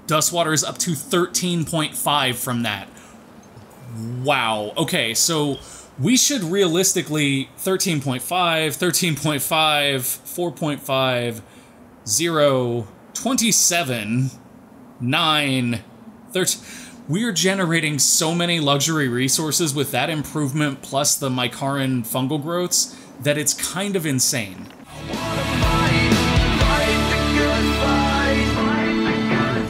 Dustwater is up to 13.5 from that. Wow. Okay, so we should realistically 13.5, 13.5, 4.5, 0, 27, 9, 13. We are generating so many luxury resources with that improvement plus the Mykaran fungal growths that it's kind of insane.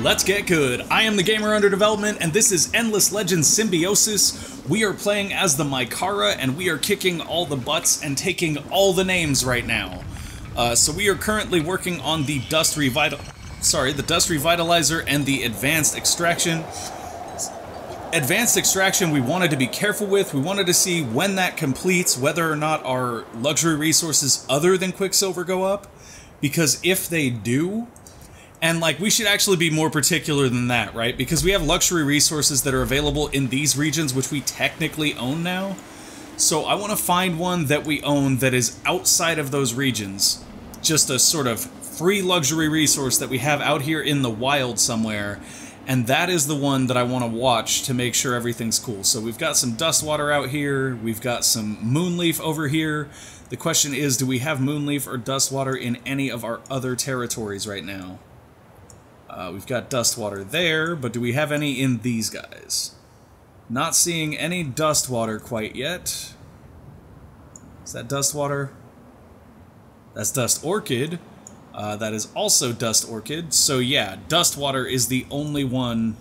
Let's get good. I am the gamer under development, and this is Endless Legends Symbiosis. We are playing as the Mykara, and we are kicking all the butts and taking all the names right now. So we are currently working on the Dust Revitalizer and the Advanced Extraction. Advanced Extraction we wanted to be careful with. We wanted to see when that completes, whether or not our luxury resources other than Quicksilver go up. Because if they do, and like we should actually be more particular than that, right? Because we have luxury resources that are available in these regions, which we technically own now. So I want to find one that we own that is outside of those regions. Just a sort of free luxury resource that we have out here in the wild somewhere. And that is the one that I want to watch to make sure everything's cool. So we've got some Dustwater out here. We've got some Moonleaf over here. The question is, do we have Moonleaf or Dustwater in any of our other territories right now? We've got Dustwater there, but do we have any in these guys? Not seeing any Dustwater quite yet. Is that Dustwater? That's Dust Orchid. That is also Dust Orchid. So yeah, Dustwater is the only one,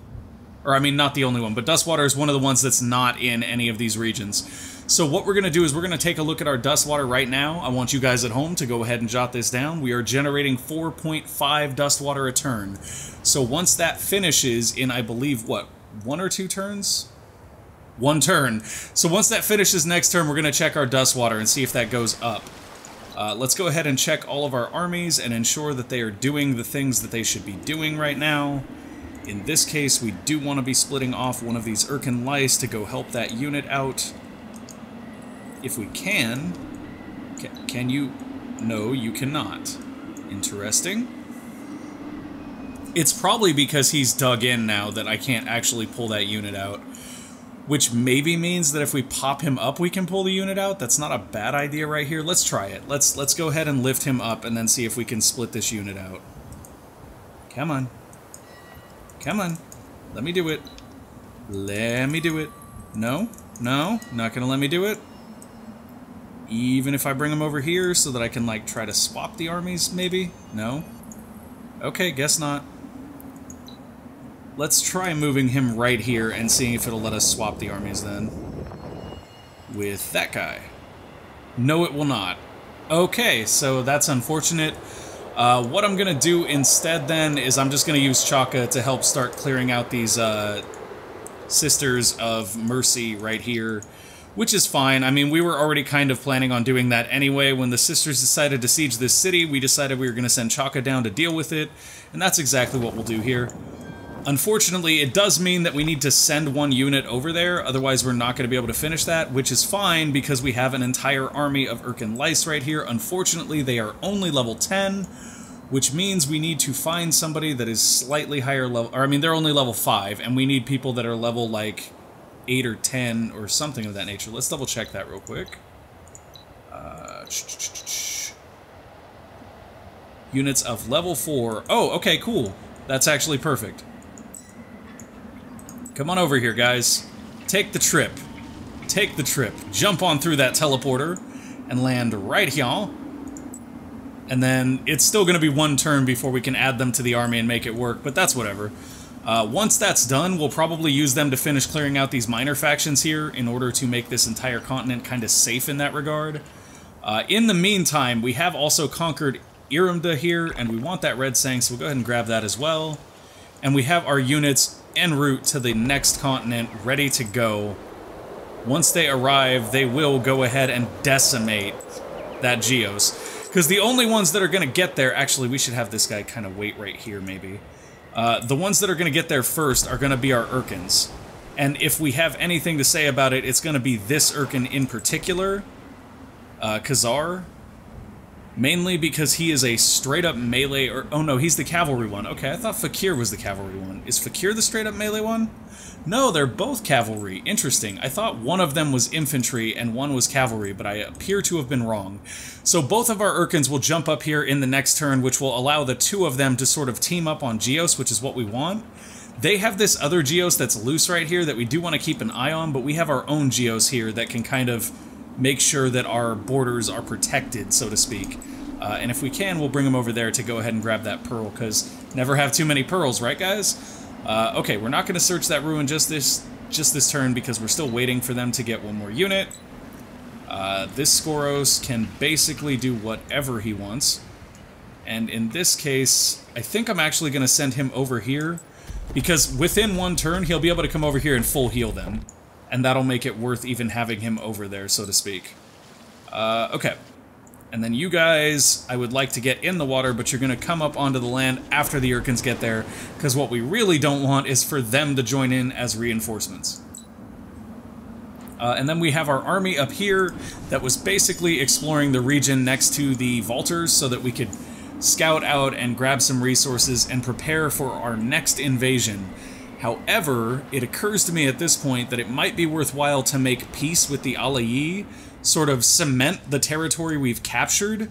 or I mean not the only one, but Dustwater is one of the ones that's not in any of these regions. So what we're going to do is we're going to take a look at our Dustwater right now. I want you guys at home to go ahead and jot this down. We are generating 4.5 Dustwater a turn. So once that finishes in, I believe, what, 1 or 2 turns? 1 turn. So once that finishes next turn, we're going to check our Dustwater and see if that goes up. Let's go ahead and check all of our armies and ensure that they are doing the things that they should be doing right now. In this case, we do want to be splitting off one of these Urkan lice to go help that unit out. If we can. Can you? No, you cannot. Interesting. It's probably because he's dug in now that I can't actually pull that unit out. Which maybe means that if we pop him up, we can pull the unit out. That's not a bad idea right here. Let's try it. Let's go ahead and lift him up and then see if we can split this unit out. Come on. Come on. Let me do it. Let me do it. No? No? Not gonna let me do it? Even if I bring him over here so that I can, like, try to swap the armies, maybe? No? Okay, guess not. Let's try moving him right here and seeing if it'll let us swap the armies then. With that guy. No, it will not. Okay, so that's unfortunate. What I'm gonna do instead then is I'm just gonna use Chaka to help start clearing out these Sisters of Mercy right here. Which is fine. I mean, we were already kind of planning on doing that anyway. When the Sisters decided to siege this city, we decided we were going to send Chaka down to deal with it, and that's exactly what we'll do here. Unfortunately, it does mean that we need to send 1 unit over there, otherwise we're not going to be able to finish that, which is fine because we have an entire army of Urkan lice right here. Unfortunately, they are only level 10, which means we need to find somebody that is slightly higher level, or I mean, they're only level 5, and we need people that are level, like, 8 or 10 or something of that nature. Let's double check that real quick. Units of level 4. Oh, okay, cool. That's actually perfect. Come on over here, guys. Take the trip. Take the trip. Jump on through that teleporter and land right here. And then it's still going to be 1 turn before we can add them to the army and make it work, but that's whatever. Once that's done, we'll probably use them to finish clearing out these minor factions here in order to make this entire continent kind of safe in that regard. In the meantime, we have also conquered Irimda here, and we want that Red Sang, so we'll go ahead and grab that as well. And we have our units en route to the next continent ready to go. Once they arrive, they will go ahead and decimate that Geos. Because the only ones that are going to get there... Actually, we should have this guy kind of wait right here, maybe. The ones that are going to get there first are going to be our Urkans. And if we have anything to say about it, it's going to be this Urkan in particular. Khazar. Mainly because he is a straight-up melee, or... Oh no, he's the cavalry one. Okay, I thought Fakir was the cavalry one. Is Fakir the straight-up melee one? No, they're both cavalry. Interesting. I thought one of them was infantry and one was cavalry, but I appear to have been wrong. So both of our Urkans will jump up here in the next turn, which will allow the two of them to sort of team up on Geos, which is what we want. They have this other Geos that's loose right here that we do want to keep an eye on, but we have our own Geos here that can kind of make sure that our borders are protected, so to speak. And if we can, we'll bring them over there to go ahead and grab that pearl, because never have too many pearls, right guys? Okay, we're not going to search that ruin just this turn, because we're still waiting for them to get one more unit. This Skoros can basically do whatever he wants. And in this case, I think I'm actually going to send him over here, because within one turn, he'll be able to come over here and full heal them. And that'll make it worth even having him over there, so to speak. Okay. And then you guys, I would like to get in the water, but you're going to come up onto the land after the Urkans get there, because what we really don't want is for them to join in as reinforcements. And then we have our army up here that was basically exploring the region next to the Vaulters so that we could scout out and grab some resources and prepare for our next invasion. However, it occurs to me at this point that it might be worthwhile to make peace with the Allayi, sort of cement the territory we've captured,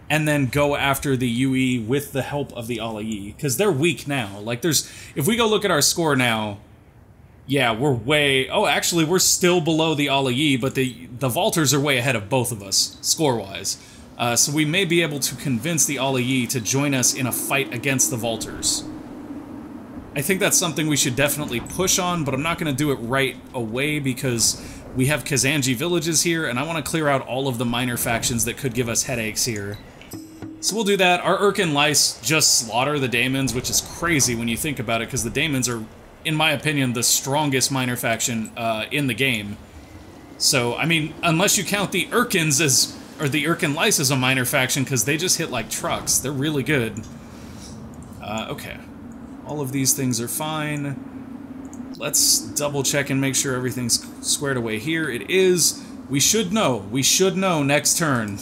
and then go after the UE with the help of the Allayi, because they're weak now. Like, if we go look at our score now, yeah, we're way... Oh, actually, we're still below the Allayi, but the Vaulters are way ahead of both of us, score-wise. So we may be able to convince the Allayi to join us in a fight against the Vaulters. I think that's something we should definitely push on, but I'm not going to do it right away because we have Kazanji villages here, and I want to clear out all of the minor factions that could give us headaches here. So we'll do that. Our Urkan Lice just slaughter the Daemons, which is crazy when you think about it, because the Daemons are, in my opinion, the strongest minor faction in the game. So, I mean, unless you count the Urkans as... or the Urkan Lice as a minor faction, because they just hit like trucks. They're really good. Okay. All of these things are fine. Let's double check and make sure everything's squared away here. It is. We should know. We should know next turn.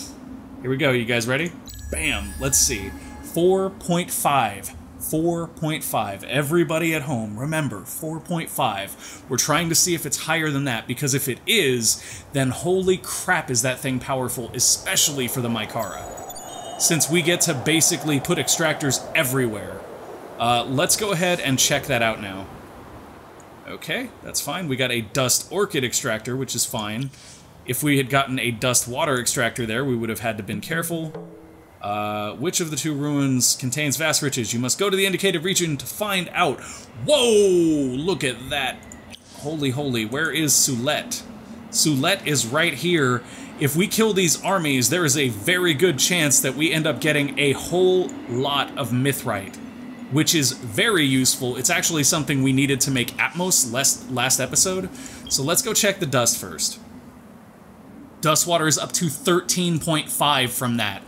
Here we go. You guys ready? Bam. Let's see. 4.5. 4.5. Everybody at home, remember, 4.5. We're trying to see if it's higher than that, because if it is, then holy crap is that thing powerful, especially for the Mykara. Since we get to basically put extractors everywhere. Let's go ahead and check that out now. Okay, that's fine. We got a Dust Orchid extractor, which is fine. If we had gotten a Dust Water extractor there, we would have had to been careful. Which of the two ruins contains vast riches? You must go to the indicated region to find out. Whoa! Look at that. Holy, holy. Where is Sulet? Sulet is right here. If we kill these armies, there is a very good chance that we end up getting a whole lot of Mithrite, which is very useful. It's actually something we needed to make Atmos last episode. So let's go check the dust first. Dust water is up to 13.5 from that.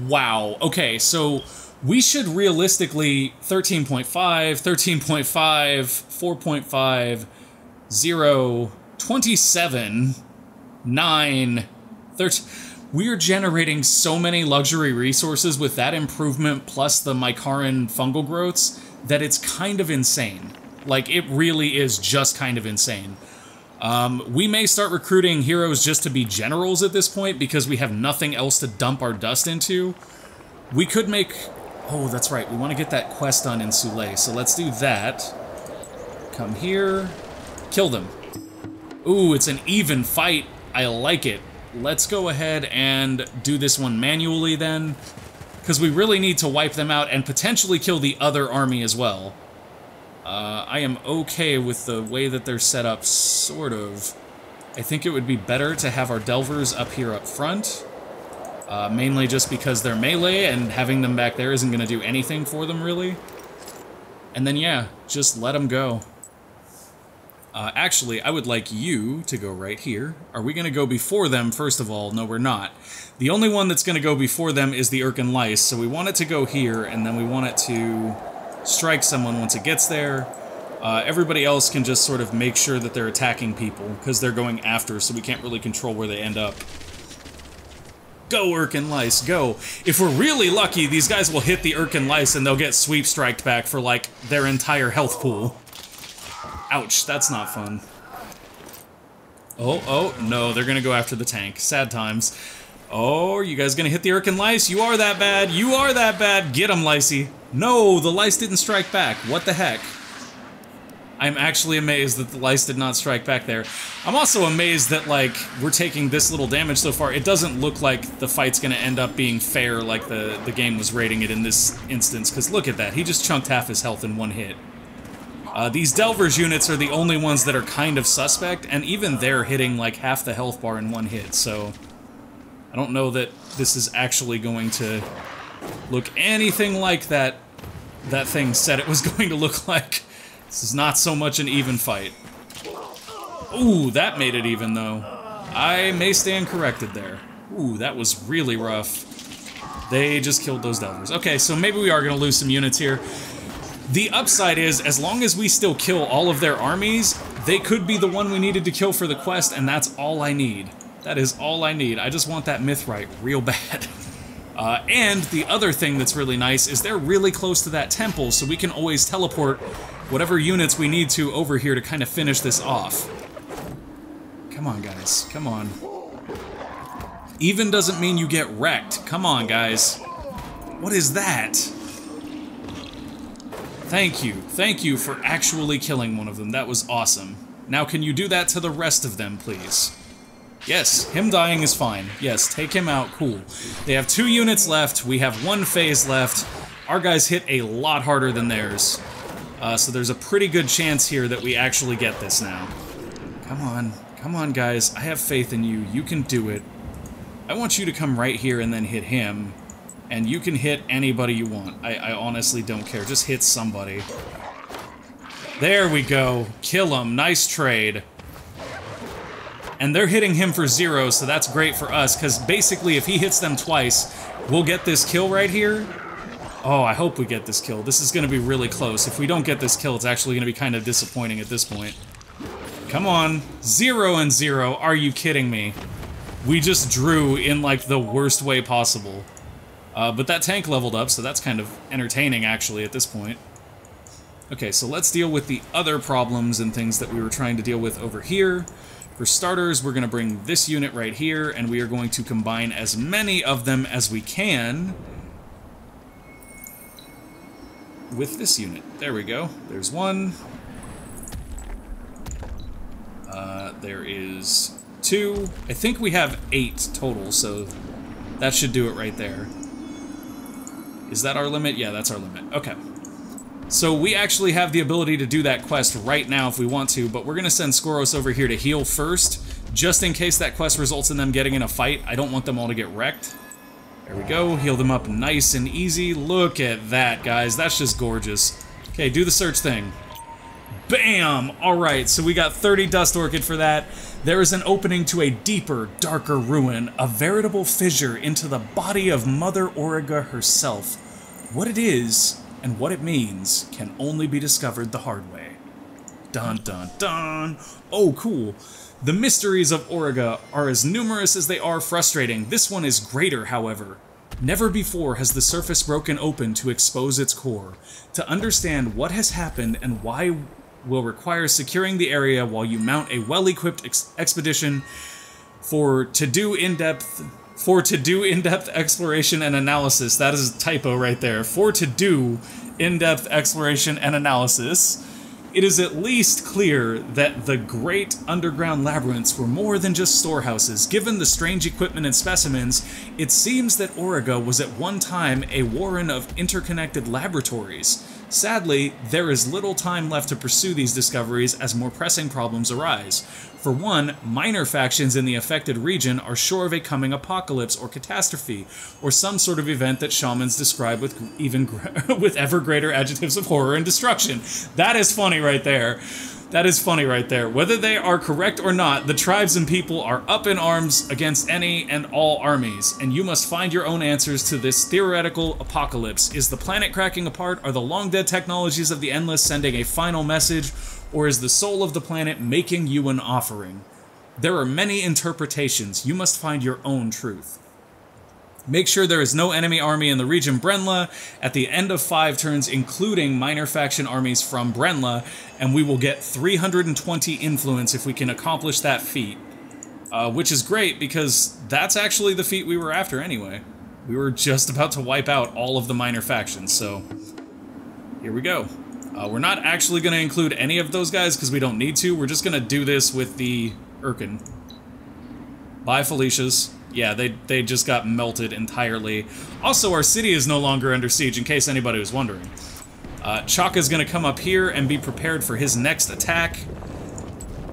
Wow. Okay, so we should realistically 13.5, 13.5, 4.5, 0, 27, 9, 13. We're generating so many luxury resources with that improvement plus the Mykaran fungal growths that it's kind of insane. Like, it really is just kind of insane. We may start recruiting heroes just to be generals at this point because we have nothing else to dump our dust into. We could make... Oh, that's right. We want to get that quest done in Sule, so let's do that. Come here. Kill them. Ooh, it's an even fight. I like it. Let's go ahead and do this one manually then, because we really need to wipe them out and potentially kill the other army as well. I am okay with the way that they're set up, sort of. I think it would be better to have our Delvers up here up front, mainly just because they're melee, and having them back there isn't going to do anything for them, really. And then, yeah, just let them go. Actually, I would like you to go right here. Are we going to go before them, first of all? No, we're not. The only one that's going to go before them is the Urkan Lice, so we want it to go here, and then we want it to strike someone once it gets there. Everybody else can just sort of make sure that they're attacking people, because they're going after, so we can't really control where they end up. Go, Urkan Lice, go. If we're really lucky, these guys will hit the Urkan Lice and they'll get sweep striked back for, like, their entire health pool. Ouch, that's not fun. Oh, no, they're gonna go after the tank. Sad times. Oh, are you guys gonna hit the Urkan Lice? You are that bad. You are that bad. Get him, Licey. No, the Lice didn't strike back. What the heck? I'm actually amazed that the Lice did not strike back there. I'm also amazed that, like, we're taking this little damage so far. It doesn't look like the fight's gonna end up being fair like the game was rating it in this instance, because look at that. He just chunked half his health in one hit. These Delvers units are the only ones that are kind of suspect, and even they're hitting, like, half the health bar in one hit, so I don't know that this is actually going to look anything like that thing said it was going to look like. This is not so much an even fight. Ooh, that made it even, though. I may stand corrected there. Ooh, that was really rough. They just killed those Delvers. Okay, so maybe we are going to lose some units here. The upside is, as long as we still kill all of their armies, they could be the one we needed to kill for the quest, and that's all I need. That is all I need. I just want that Mythrite real bad. And the other thing that's really nice is they're really close to that temple, so we can always teleport whatever units we need to over here to kind of finish this off. Come on, guys. Come on. Even doesn't mean you get wrecked. Come on, guys. What is that? Thank you. Thank you for actually killing one of them. That was awesome. Now, can you do that to the rest of them, please? Yes, him dying is fine. Yes, take him out. Cool. They have 2 units left. We have 1 phase left. Our guys hit a lot harder than theirs. So there's a pretty good chance here that we actually get this now. Come on. Come on, guys. I have faith in you. You can do it. I want you to come right here and then hit him. And you can hit anybody you want. I honestly don't care. Just hit somebody. There we go. Kill him. Nice trade. And they're hitting him for 0, so that's great for us, because basically if he hits them twice, we'll get this kill right here. Oh, I hope we get this kill. This is going to be really close. If we don't get this kill, it's actually going to be kind of disappointing at this point. Come on. 0 and 0. Are you kidding me? We just drew in, like, the worst way possible. But that tank leveled up, so that's kind of entertaining, actually, at this point. Okay, so let's deal with the other problems and things that we were trying to deal with over here. For starters, we're going to bring this unit right here, and we are going to combine as many of them as we can with this unit. There we go. There's 1. There is 2. I think we have 8 total, so that should do it right there. Is that our limit? Yeah, that's our limit. Okay. So we actually have the ability to do that quest right now if we want to, but we're going to send Skoros over here to heal first, just in case that quest results in them getting in a fight. I don't want them all to get wrecked. There we go. Heal them up nice and easy. Look at that, guys. That's just gorgeous. Okay, do the search thing. Bam! Alright, so we got 30 Dust Orchid for that. There is an opening to a deeper, darker ruin, a veritable fissure into the body of Mother Auriga herself. What it is, and what it means, can only be discovered the hard way. Dun dun dun! Oh, cool. The mysteries of Auriga are as numerous as they are frustrating. This one is greater, however. Never before has the surface broken open to expose its core. To understand what has happened and why will require securing the area while you mount a well-equipped expedition to do in-depth exploration and analysis. That is a typo right there. To do in-depth exploration and analysis. It is at least clear that the great underground labyrinths were more than just storehouses. Given the strange equipment and specimens, it seems that Auriga was at one time a warren of interconnected laboratories. Sadly, there is little time left to pursue these discoveries as more pressing problems arise. For one, minor factions in the affected region are sure of a coming apocalypse or catastrophe, or some sort of event that shamans describe with with ever greater adjectives of horror and destruction. That is funny right there. That is funny right there. Whether they are correct or not, the tribes and people are up in arms against any and all armies, and you must find your own answers to this theoretical apocalypse. Is the planet cracking apart? Are the long-dead technologies of the Endless sending a final message? Or is the soul of the planet making you an offering? There are many interpretations. You must find your own truth. Make sure there is no enemy army in the region Brenla at the end of 5 turns, including minor faction armies from Brenla, and we will get 320 influence if we can accomplish that feat. Which is great, because that's actually the feat we were after anyway. We were just about to wipe out all of the minor factions, so here we go. We're not actually going to include any of those guys because we don't need to. We're just going to do this with the Urkan. Bye, Felicia's. Yeah, they just got melted entirely. Also, our city is no longer under siege, in case anybody was wondering. Chaka's going to come up here and be prepared for his next attack.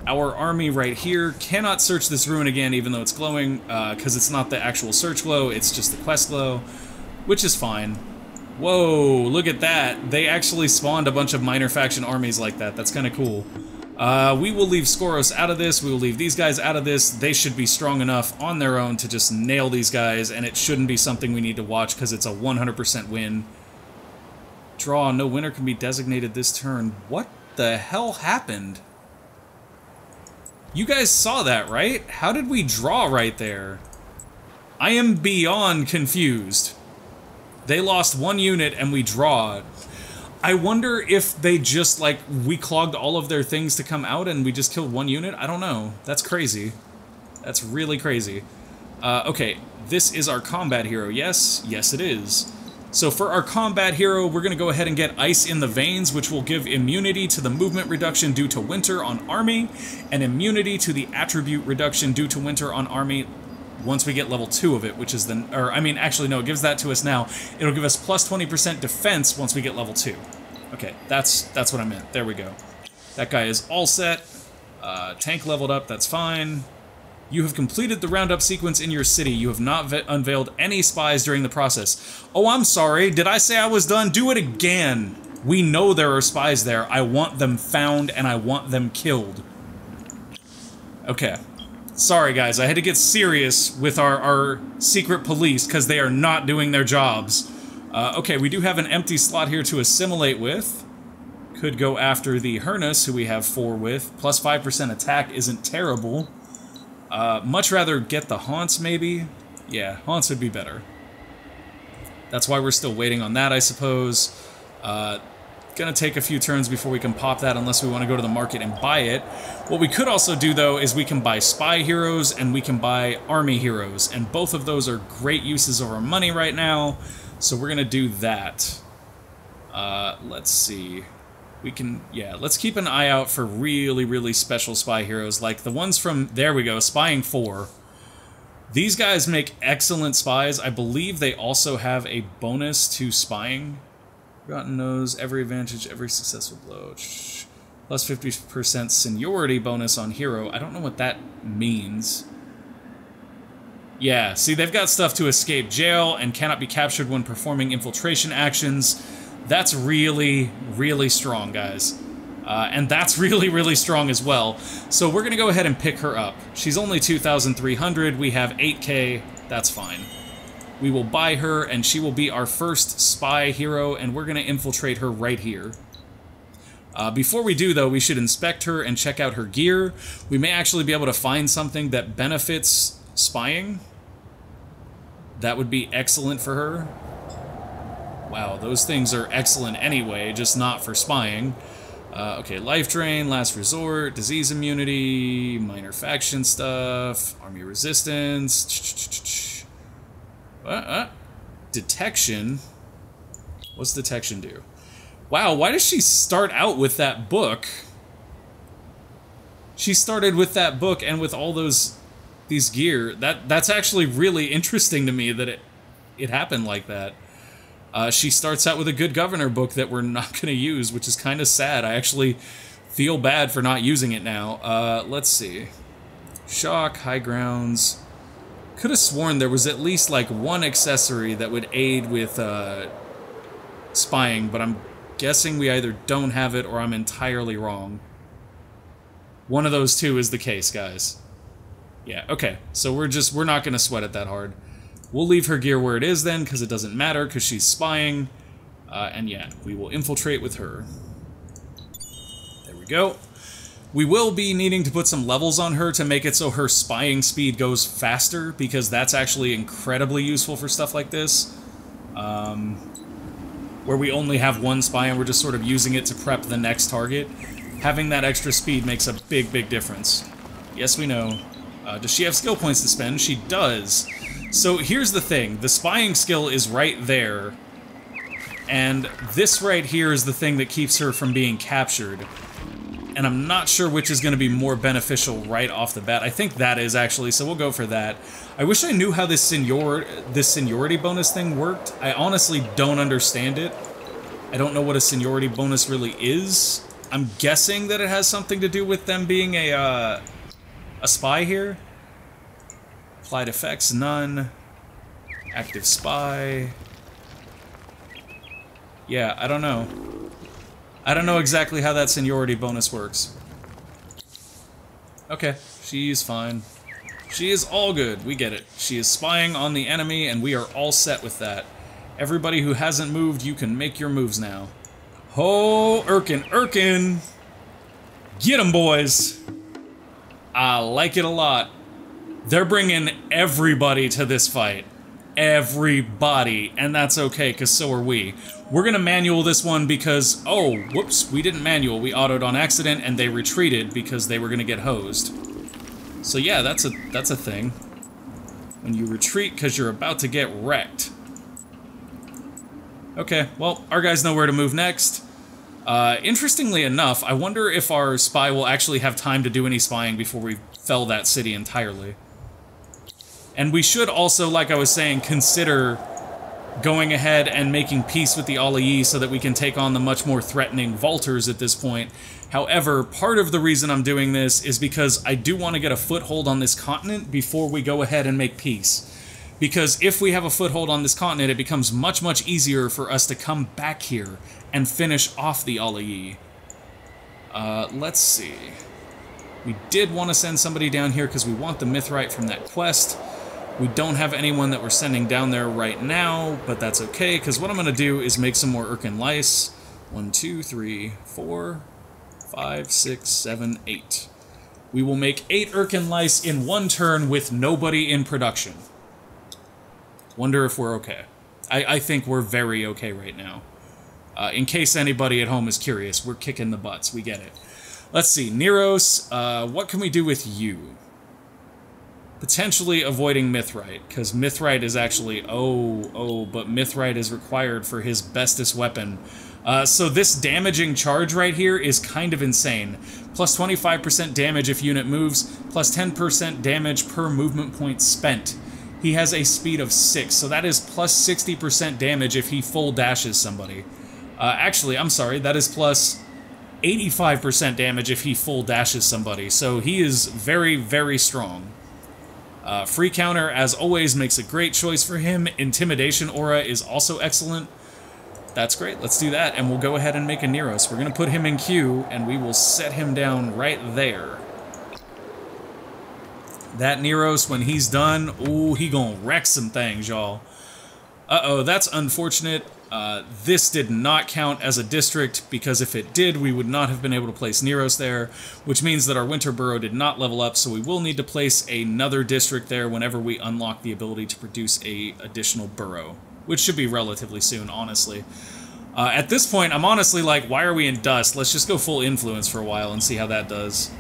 Our army right here cannot search this ruin again, even though it's glowing, because it's not the actual search glow, it's just the quest glow, which is fine. Whoa, look at that. They actually spawned a bunch of minor faction armies like that. That's kind of cool. We will leave Skoros out of this. We will leave these guys out of this. They should be strong enough on their own to just nail these guys, and it shouldn't be something we need to watch because it's a 100% win. Draw. No winner can be designated this turn. What the hell happened? You guys saw that, right? How did we draw right there? I am beyond confused. They lost 1 unit and we draw. I wonder if they just, like, we clogged all of their things to come out and we just killed 1 unit? I don't know. That's crazy. That's really crazy. Okay, this is our combat hero. Yes? Yes, it is. So for our combat hero, we're going to go ahead and get Ice in the Veins, which will give immunity to the movement reduction due to winter on army, and immunity to the attribute reduction due to winter on army once we get level 2 of it, which is the... Or, I mean, actually, no, it gives that to us now. It'll give us plus 20% defense once we get level 2. Okay, that's what I meant. There we go. That guy is all set. Tank leveled up, that's fine. You have completed the roundup sequence in your city. You have not unveiled any spies during the process. Oh, I'm sorry. Did I say I was done? Do it again. We know there are spies there. I want them found and I want them killed. Okay. Sorry, guys. I had to get serious with our secret police because they are not doing their jobs. Okay, we do have an empty slot here to assimilate with. Could go after the Hernus, who we have 4 with. Plus 5% attack isn't terrible. Much rather get the Haunts, maybe? Yeah, Haunts would be better. That's why we're still waiting on that, I suppose. Gonna take a few turns before we can pop that unless we want to go to the market and buy it. What we could also do, though, is we can buy Spy Heroes and we can buy Army Heroes, and both of those are great uses of our money right now, so we're gonna do that. Let's see. We can, yeah, let's keep an eye out for really, really special spy heroes, like the ones from, there we go, Spying 4. These guys make excellent spies. I believe they also have a bonus to spying. Forgotten Nose, every advantage, every successful blow. Plus 50% seniority bonus on hero. I don't know what that means. Yeah, see, they've got stuff to escape jail and cannot be captured when performing infiltration actions. That's really, really strong, guys. And that's really, really strong as well. So we're going to go ahead and pick her up. She's only 2,300. We have 8K. That's fine. We will buy her, and she will be our first spy hero, and we're going to infiltrate her right here. Before we do, though, we should inspect her and check out her gear. We may actually be able to find something that benefits spying. That would be excellent for her. Wow, those things are excellent anyway, just not for spying. Okay, life drain, last resort, disease immunity, minor faction stuff, army resistance. Detection. What's detection do? Wow, why does she start out with that book? She started with that book and with all these gear. That's actually really interesting to me that it happened like that. She starts out with a good governor book that we're not going to use, which is kind of sad. I actually feel bad for not using it now. Let's see. Shock, high grounds. Could have sworn there was at least like one accessory that would aid with spying, but I'm guessing we either don't have it or I'm entirely wrong. One of those two is the case, guys. Yeah, okay. So we're not going to sweat it that hard. We'll leave her gear where it is then, because it doesn't matter, because she's spying. And yeah, we will infiltrate with her. There we go. We will be needing to put some levels on her to make it so her spying speed goes faster, because that's actually incredibly useful for stuff like this. Where we only have one spy and we're just sort of using it to prep the next target. Having that extra speed makes a big, big difference. Yes, we know. Does she have skill points to spend? She does. So here's the thing. The spying skill is right there. And this right here is the thing that keeps her from being captured. And I'm not sure which is going to be more beneficial right off the bat. I think that is, actually, so we'll go for that. I wish I knew how this seniority bonus thing worked. I honestly don't understand it. I don't know what a seniority bonus really is. I'm guessing that it has something to do with them being a spy here. Applied effects, none. Active spy. Yeah, I don't know. I don't know exactly how that seniority bonus works. Okay, she's fine. She is all good, we get it. She is spying on the enemy, and we are all set with that. Everybody who hasn't moved, you can make your moves now. Ho, Urkan, Urkan! Get 'em, boys! I like it a lot. They're bringing everybody to this fight. Everybody, and that's okay, because so are we. We're gonna manual this one because, oh, whoops, we didn't manual, we autoed on accident, and they retreated because they were gonna get hosed. So yeah, that's a thing. When you retreat because you're about to get wrecked. Okay, well, our guys know where to move next. Interestingly enough, I wonder if our spy will actually have time to do any spying before we fell that city entirely. And we should also, like I was saying, consider going ahead and making peace with the Allayi so that we can take on the much more threatening Vaulters at this point. However, part of the reason I'm doing this is because I do want to get a foothold on this continent before we go ahead and make peace. Because if we have a foothold on this continent, it becomes much, much easier for us to come back here and finish off the Allayi. Let's see. We did want to send somebody down here because we want the Mithrite from that quest. We don't have anyone that we're sending down there right now, but that's okay, because what I'm going to do is make some more Urkan lice. 1, 2, 3, 4, 5, 6, 7, 8. We will make 8 Urkan lice in one turn with nobody in production. Wonder if we're okay. I think we're very okay right now. In case anybody at home is curious, we're kicking the butts. We get it. Let's see. Neros, what can we do with you? Potentially avoiding Mithrite, because Mithrite is actually... but Mithrite is required for his bestest weapon. So this damaging charge right here is kind of insane. Plus 25% damage if unit moves, plus 10% damage per movement point spent. He has a speed of 6, so that is plus 60% damage if he full dashes somebody. Actually, I'm sorry, that is plus 85% damage if he full dashes somebody, so he is very, very strong. Free counter, as always, makes a great choice for him. Intimidation aura is also excellent. That's great, let's do that, and we'll go ahead and make a Neros. We're going to put him in queue, and we will set him down right there. That Neros, when he's done, ooh, he gonna wreck some things, y'all. Uh-oh, that's unfortunate. This did not count as a district, because if it did, we would not have been able to place Neros there, which means that our Winter Burrow did not level up, so we will need to place another district there whenever we unlock the ability to produce a additional burrow, which should be relatively soon, honestly. At this point, I'm honestly like, why are we in dust? Let's just go full influence for a while and see how that does.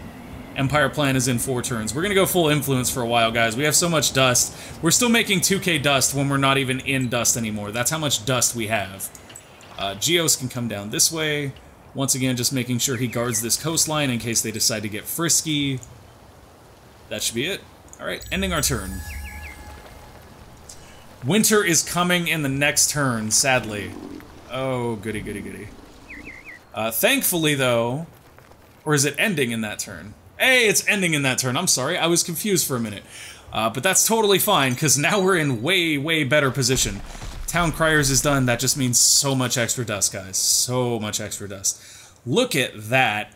Empire Plan is in 4 turns. We're gonna go full influence for a while, guys. We have so much dust. We're still making 2k dust when we're not even in dust anymore. That's how much dust we have. Geos can come down this way. Once again, just making sure he guards this coastline in case they decide to get frisky. That should be it. Alright, ending our turn. Winter is coming in the next turn, sadly. Oh, goody, goody, goody. Thankfully, though... Or is it ending in that turn? Hey, it's ending in that turn. I'm sorry, I was confused for a minute. But that's totally fine, because now we're in way, way better position. Town Criers is done. That just means so much extra dust, guys. So much extra dust. Look at that.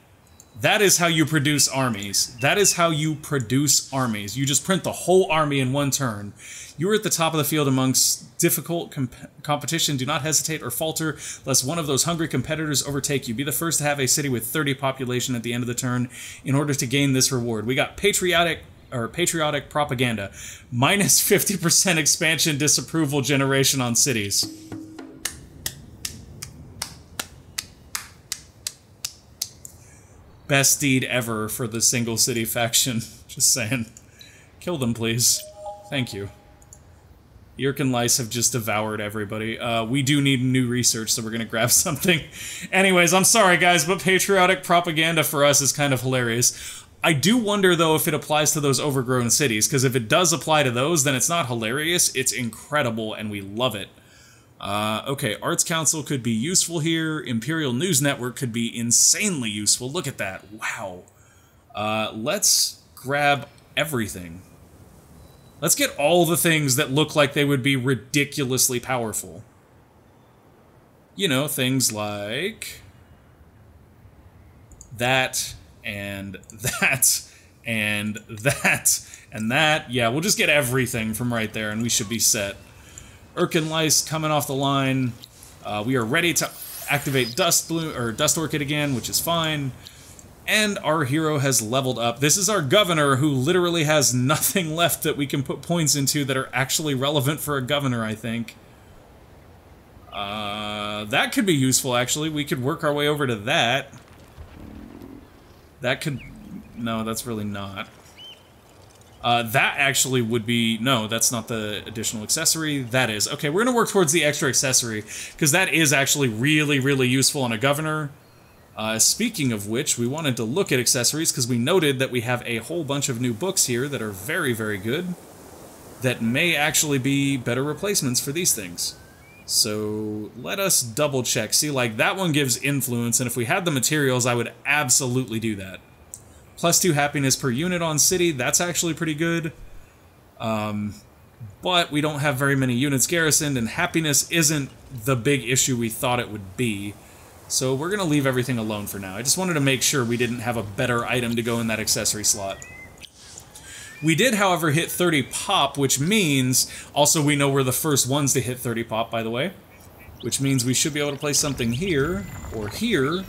That is how you produce armies. That is how you produce armies. You just print the whole army in one turn. You are at the top of the field amongst difficult competition. Do not hesitate or falter, lest one of those hungry competitors overtake you. Be the first to have a city with 30 population at the end of the turn in order to gain this reward. We got patriotic propaganda. Minus 50% expansion disapproval generation on cities. Best deed ever for the single city faction. Just saying. Kill them, please. Thank you. The Urkan lice have just devoured everybody. We do need new research, so we're gonna grab something. Anyways, I'm sorry, guys, but patriotic propaganda for us is kind of hilarious. I do wonder, though, if it applies to those overgrown cities, because if it does apply to those, then it's not hilarious, it's incredible, and we love it. Okay, Arts Council could be useful here. Imperial News Network could be insanely useful. Look at that. Wow. Let's grab everything. Let's get all the things that look like they would be ridiculously powerful. You know, things like that, and that, and that, and that. Yeah, we'll just get everything from right there, and we should be set. Urkan lice coming off the line. We are ready to activate Dust Orchid again, which is fine. And our hero has leveled up. This is our governor, who literally has nothing left that we can put points into that are actually relevant for a governor, I think. That could be useful, actually. We could work our way over to that. That could... No, that's really not. That actually would be... No, that's not the additional accessory. That is. Okay, we're going to work towards the extra accessory, because that is actually really, really useful on a governor. Speaking of which, we wanted to look at accessories, because we noted that we have a whole bunch of new books here that are very, very good, that may actually be better replacements for these things. So, let us double check. See, like, that one gives influence, and if we had the materials, I would absolutely do that. +2 happiness per unit on city, that's actually pretty good. But we don't have very many units garrisoned, and happiness isn't the big issue we thought it would be. So we're going to leave everything alone for now. I just wanted to make sure we didn't have a better item to go in that accessory slot. We did, however, hit 30 pop, which means... Also, we know we're the first ones to hit 30 pop, by the way. Which means we should be able to place something here, or here,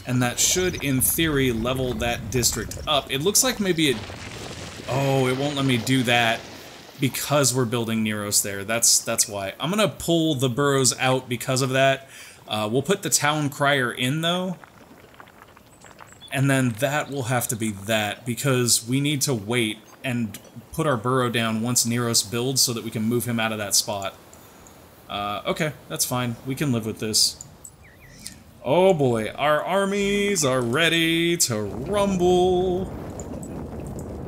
and that should, in theory, level that district up. It looks like maybe it... Oh, it won't let me do that because we're building Neros there. That's why. I'm going to pull the boroughs out because of that. We'll put the town crier in, though. And then that will have to be that, because we need to wait and put our borough down once Neros builds so that we can move him out of that spot. Okay, that's fine. We can live with this. Oh boy, our armies are ready to rumble.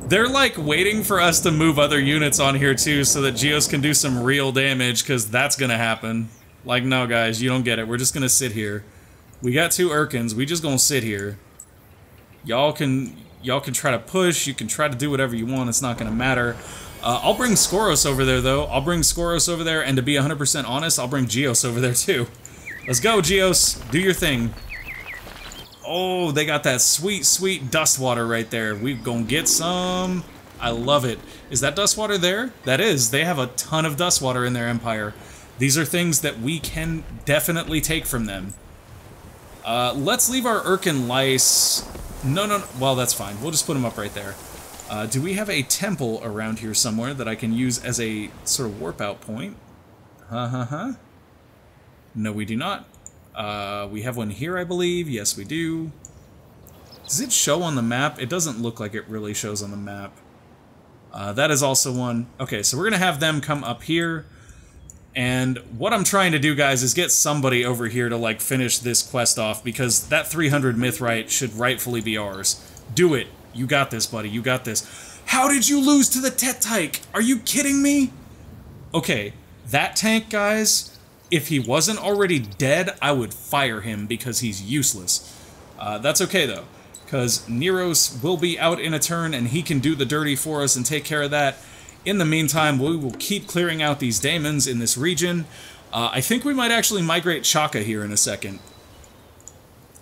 They're like waiting for us to move other units on here too so that Geos can do some real damage, because that's gonna happen. Like, no guys, you don't get it. We're just gonna sit here. We got 2 Urkans, we just gonna sit here. Y'all can try to push, you can try to do whatever you want, it's not gonna matter. I'll bring Skoros over there though. I'll bring Skoros over there, and to be 100% honest, I'll bring Geos over there too. Let's go, Geos. Do your thing. Oh, they got that sweet, sweet dust water right there. We gonna get some. I love it. Is that dust water there? That is. They have a ton of dust water in their empire. These are things that we can definitely take from them. Let's leave our Urkan lice... No. Well, that's fine. We'll just put them up right there. Do we have a temple around here somewhere that I can use as a sort of warp out point? No, we do not. We have one here, I believe. Yes, we do. Does it show on the map? It doesn't look like it really shows on the map. That is also one. Okay, so we're going to have them come up here. And what I'm trying to do, guys, is get somebody over here to, like, finish this quest off, because that 300 Mythrite should rightfully be ours. Do it. You got this, buddy. You got this. How did you lose to the Tettike? Are you kidding me? Okay, that tank, guys, if he wasn't already dead, I would fire him because he's useless. That's okay, though, because Neros will be out in a turn, and he can do the dirty for us and take care of that. In the meantime, we will keep clearing out these daemons in this region. I think we might actually migrate Chaka here in a second.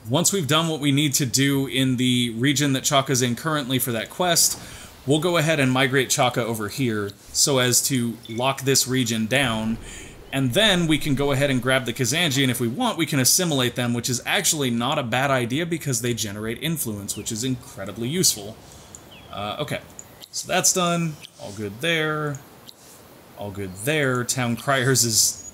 Once we've done what we need to do in the region that Chaka's in currently for that quest, we'll go ahead and migrate Chaka over here so as to lock this region down, and then we can go ahead and grab the Kazanji, and if we want, we can assimilate them, which is actually not a bad idea because they generate influence, which is incredibly useful. Okay, so that's done. All good there. All good there. Town Criers is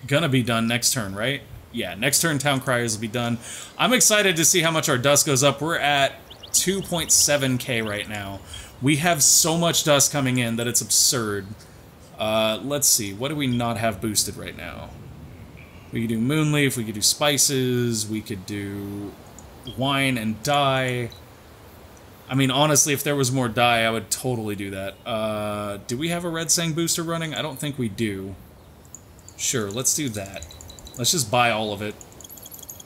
gonna be done next turn, right? Yeah, next turn Town Criers will be done. I'm excited to see how much our dust goes up. We're at 2.7k right now. We have so much dust coming in that it's absurd. Let's see, what do we not have boosted right now? We could do Moonleaf, we could do Spices, we could do Wine and Dye. I mean, honestly, if there was more dye, I would totally do that. Do we have a Red Sang booster running? I don't think we do. Sure, let's do that. Let's just buy all of it.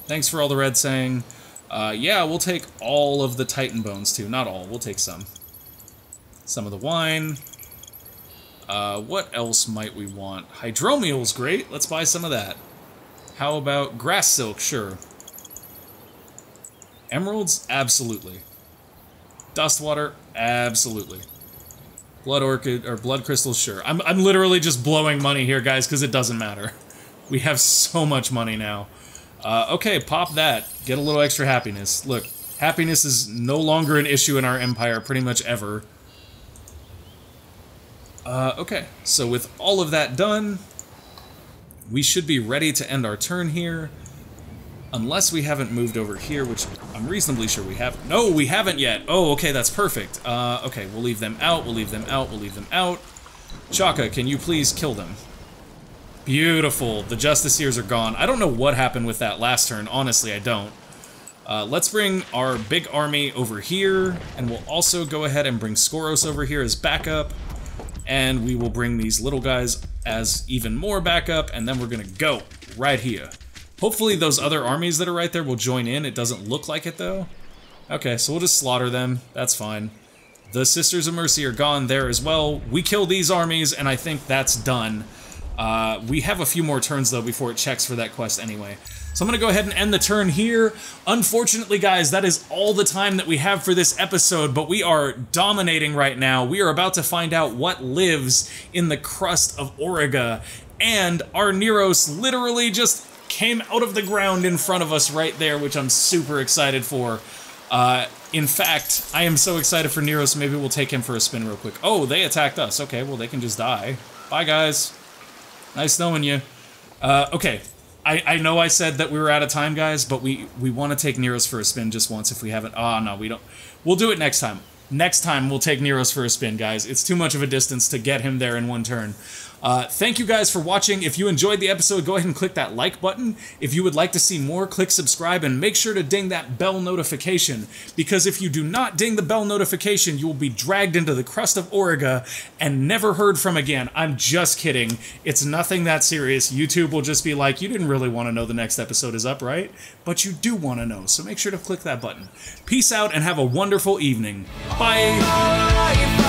Thanks for all the Red Sang. Yeah, we'll take all of the Titan Bones, too. Not all, we'll take some. Some of the wine. What else might we want? Hydromial's great, let's buy some of that. How about Grass Silk? Sure. Emeralds? Absolutely. Dustwater? Absolutely. Blood Orchid, or Blood Crystals? Sure. I'm literally just blowing money here, guys, because it doesn't matter. We have so much money now. Okay, pop that. Get a little extra happiness. Look, happiness is no longer an issue in our empire, pretty much ever. Okay, so with all of that done, we should be ready to end our turn here. Unless we haven't moved over here, which I'm reasonably sure we have. No, we haven't yet. Oh, okay, that's perfect. Okay, we'll leave them out, we'll leave them out, we'll leave them out. Chaka, can you please kill them? Beautiful. The Justiciars are gone. I don't know what happened with that last turn. Honestly, I don't. Let's bring our big army over here, and we'll also go ahead and bring Skoros over here as backup. And we will bring these little guys as even more backup, and then we're gonna go right here. Hopefully those other armies that are right there will join in. It doesn't look like it, though. Okay, so we'll just slaughter them. That's fine. The Sisters of Mercy are gone there as well. We kill these armies, and I think that's done. We have a few more turns, though, before it checks for that quest anyway. So I'm going to go ahead and end the turn here. Unfortunately, guys, that is all the time that we have for this episode, but we are dominating right now. We are about to find out what lives in the crust of Auriga, and our Neros literally just came out of the ground in front of us right there, which I'm super excited for. In fact, I am so excited for Neros, maybe we'll take him for a spin real quick. Oh, they attacked us. Okay, well, they can just die. Bye, guys. Nice knowing you. Okay, I know I said that we were out of time, guys, but we want to take Neros for a spin just once if we haven't. Oh, no, we don't. We'll do it next time. Next time, we'll take Neros for a spin, guys. It's too much of a distance to get him there in one turn. Thank you guys for watching. If you enjoyed the episode, go ahead and click that like button. If you would like to see more, click subscribe, and make sure to ding that bell notification, because if you do not ding the bell notification, you will be dragged into the crust of Auriga and never heard from again. I'm just kidding. It's nothing that serious. YouTube will just be like, you didn't really want to know the next episode is up, right? But you do want to know, so make sure to click that button. Peace out and have a wonderful evening. Bye!